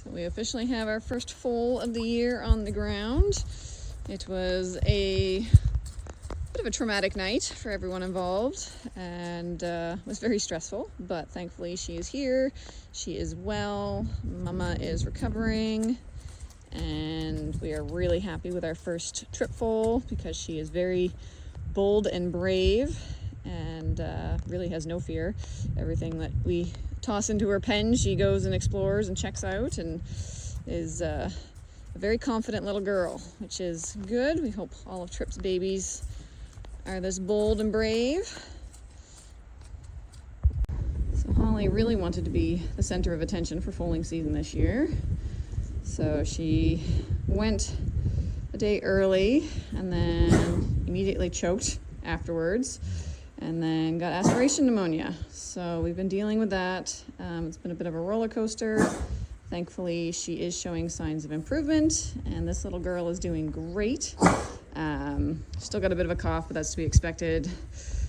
So we officially have our first foal of the year on the ground. It was a bit of a traumatic night for everyone involved and was very stressful, but thankfully she is here. She is well. Mama is recovering, and we are really happy with our first trip foal because she is very bold and brave and really has no fear. Everything that we toss into her pen, she goes and explores and checks out, and is a very confident little girl, which is good. We hope all of Trip's babies are this bold and brave. So Holly really wanted to be the center of attention for foaling season this year. So she went a day early and then immediately choked afterwards and then got aspiration pneumonia. So we've been dealing with that. It's been a bit of a roller coaster. Thankfully, she is showing signs of improvement, and this little girl is doing great. Still got a bit of a cough, but that's to be expected.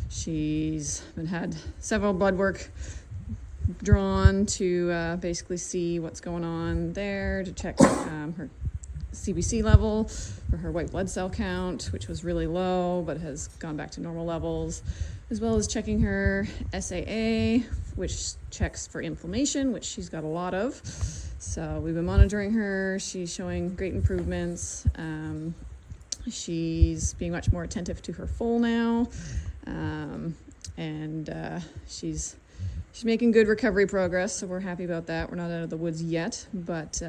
She's had several blood work drawn to basically see what's going on there, to check her CBC level for her white blood cell count, which was really low but has gone back to normal levels, as well as checking her SAA, which checks for inflammation, which she's got a lot of. So we've been monitoring her. She's showing great improvements. She's being much more attentive to her foal now, and she's making good recovery progress, so we're happy about that. We're not out of the woods yet, but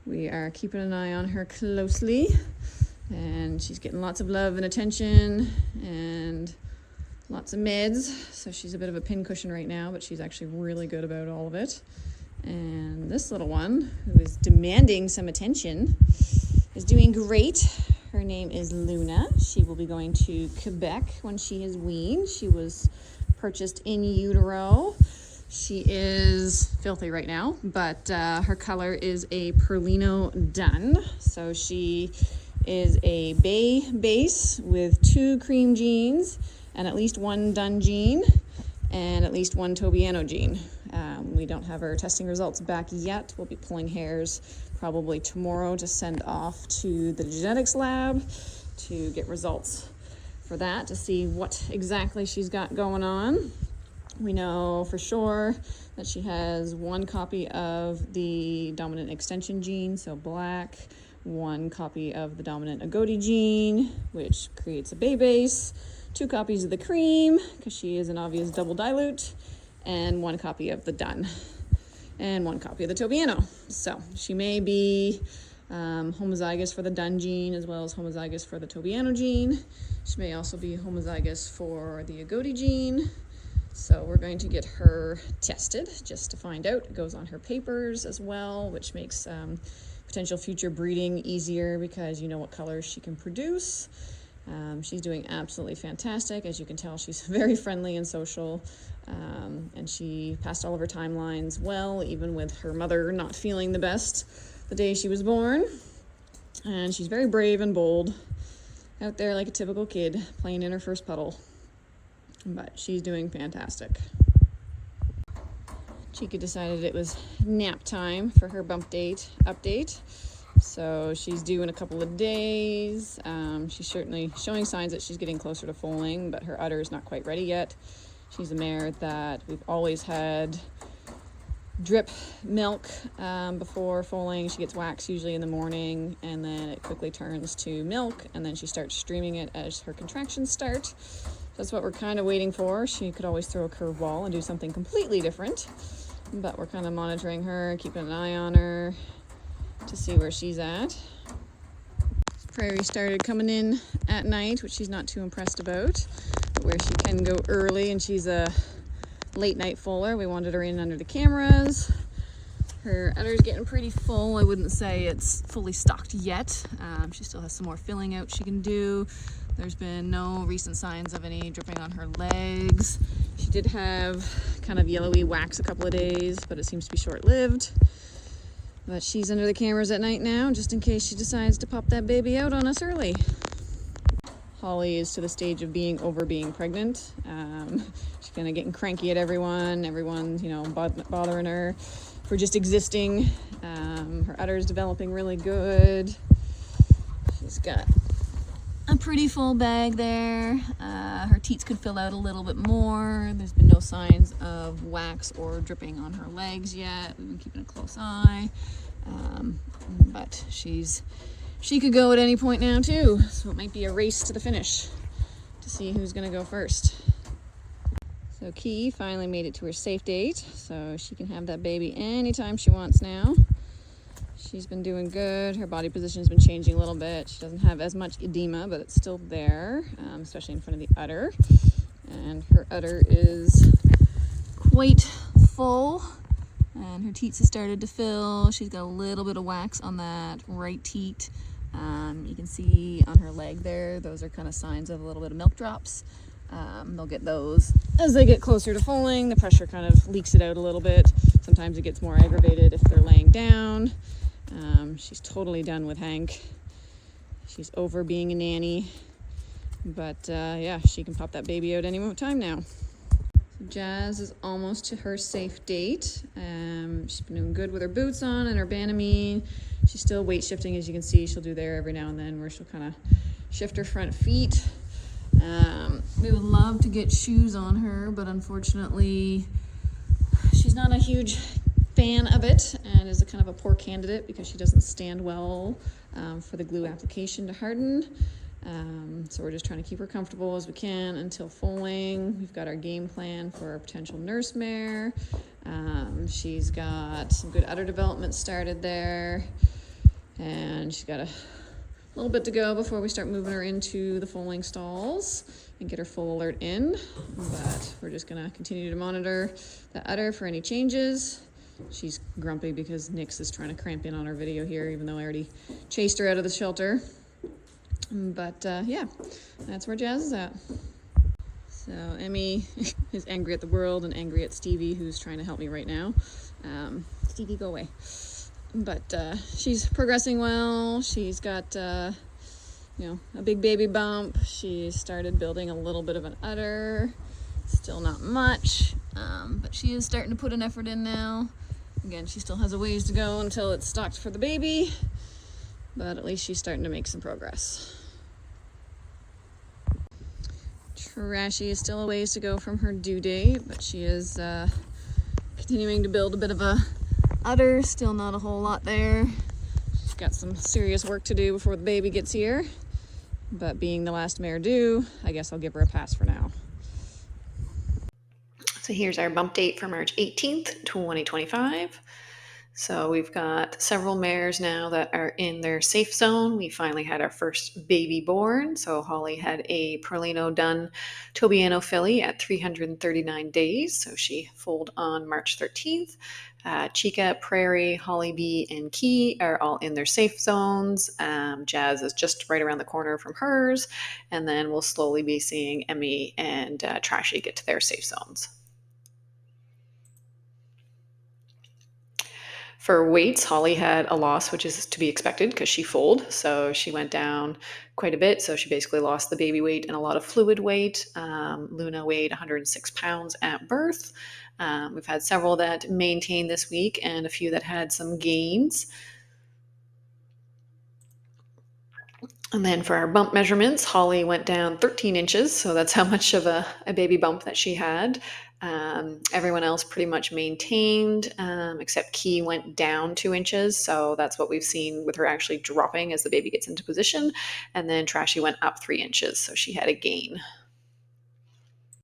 we are keeping an eye on her closely, and she's getting lots of love and attention and lots of meds. So she's a bit of a pincushion right now, but she's actually really good about all of it. And this little one, who is demanding some attention, is doing great. Her name is Luna. She will be going to Quebec when she is weaned. She was purchased in utero. She is filthy right now, but her color is a Perlino Dun. So she is a bay base with 2 cream genes and at least 1 Dun gene and at least 1 Tobiano gene. We don't have our testing results back yet. We'll be pulling hairs probably tomorrow to send off to the genetics lab to get results for that, to see what exactly she's got going on. We know for sure that she has 1 copy of the dominant extension gene, so black, 1 copy of the dominant agouti gene, which creates a bay base, 2 copies of the cream, because she is an obvious double dilute, and 1 copy of the Dun, and 1 copy of the Tobiano. So she may be homozygous for the Dun gene as well as homozygous for the Tobiano gene. She may also be homozygous for the agouti gene. So we're going to get her tested just to find out. It goes on her papers as well, which makes potential future breeding easier because you know what colors she can produce. She's doing absolutely fantastic. As you can tell, she's very friendly and social, and she passed all of her timelines well, even with her mother not feeling the best the day she was born. And she's very brave and bold, out there like a typical kid, playing in her first puddle. But she's doing fantastic. Chica decided it was nap time for her bump date update. So she's due in a couple of days. She's certainly showing signs that she's getting closer to foaling, but her udder is not quite ready yet. She's a mare that we've always had drip milk before foaling. She gets wax usually in the morning, and then it quickly turns to milk, and then she starts streaming it as her contractions start. That's what we're kind of waiting for. She could always throw a curveball and do something completely different, but we're kind of monitoring her, keeping an eye on her to see where she's at. Prairie started coming in at night, which she's not too impressed about, but where she can go early, and she's a late night foaler. We wanted her in under the cameras. Her udder's getting pretty full. I wouldn't say it's fully stocked yet. She still has some more filling out she can do. There's been no recent signs of any dripping on her legs. She did have kind of yellowy wax a couple of days, but it seems to be short-lived. But she's under the cameras at night now, just in case she decides to pop that baby out on us early. Holly is to the stage of being pregnant. She's kind of getting cranky at everyone. Everyone's, bothering her. for just existing. Her udder is developing really good. She's got a pretty full bag there. Her teats could fill out a little bit more. There's been no signs of wax or dripping on her legs yet. We've been keeping a close eye. But she could go at any point now too. So it might be a race to the finish to see who's gonna go first. So Key finally made it to her safe date, so she can have that baby anytime she wants now. She's been doing good. Her body position has been changing a little bit. She doesn't have as much edema, but it's still there, especially in front of the udder. And her udder is quite full, and her teats have started to fill. She's got a little bit of wax on that right teat. You can see on her leg there, those are kind of signs of a little bit of milk drops. They'll get those as they get closer to foaling. The pressure kind of leaks it out a little bit. Sometimes it gets more aggravated if they're laying down. She's totally done with Hank. She's over being a nanny. But yeah, she can pop that baby out any time now. Jazz is almost to her safe date. She's been doing good with her boots on and her Banamine. She's still weight shifting, as you can see. She'll do there every now and then where she'll kind of shift her front feet. We would love to get shoes on her, but unfortunately she's not a huge fan of it and is a kind of a poor candidate because she doesn't stand well for the glue application to harden. So we're just trying to keep her comfortable as we can until foaling. We've got our game plan for a potential nurse mare. She's got some good udder development started there, and she's got a little bit to go before we start moving her into the foaling stalls and get her full alert in. But we're just gonna continue to monitor the udder for any changes. She's grumpy because Nix is trying to cramp in on our video here, even though I already chased her out of the shelter. But yeah, that's where Jazz is at. So Emmy is angry at the world and angry at Stevie, who's trying to help me right now. Stevie, go away. But she's progressing well. She's got a big baby bump. She started building a little bit of an udder. Still not much, but she is starting to put an effort in now. Again, she still has a ways to go until it's stocked for the baby, but at least she's starting to make some progress. Trashy is still a ways to go from her due date, but she is continuing to build a bit of a udder. Still not a whole lot there. She's got some serious work to do before the baby gets here, but being the last mare due, I guess I'll give her a pass for now. So here's our bump date for March 18th, 2025. So we've got several mares now that are in their safe zone. We finally had our first baby born. So Holly had a Perlino done Tobiano filly at 339 days. So she foaled on March 13th. Chica, Prairie, Holly B, and Key are all in their safe zones. Jazz is just right around the corner from hers. And then we'll slowly be seeing Emmy and Trashy get to their safe zones. For weights, Holly had a loss, which is to be expected because she foaled. So she went down quite a bit. So she basically lost the baby weight and a lot of fluid weight. Luna weighed 106 pounds at birth. We've had several that maintained this week and a few that had some gains. And then for our bump measurements, Holly went down 13 inches. So that's how much of a baby bump that she had. Everyone else pretty much maintained, except Key went down 2 inches. So that's what we've seen with her actually dropping as the baby gets into position. And then Trashy went up 3 inches. So she had a gain.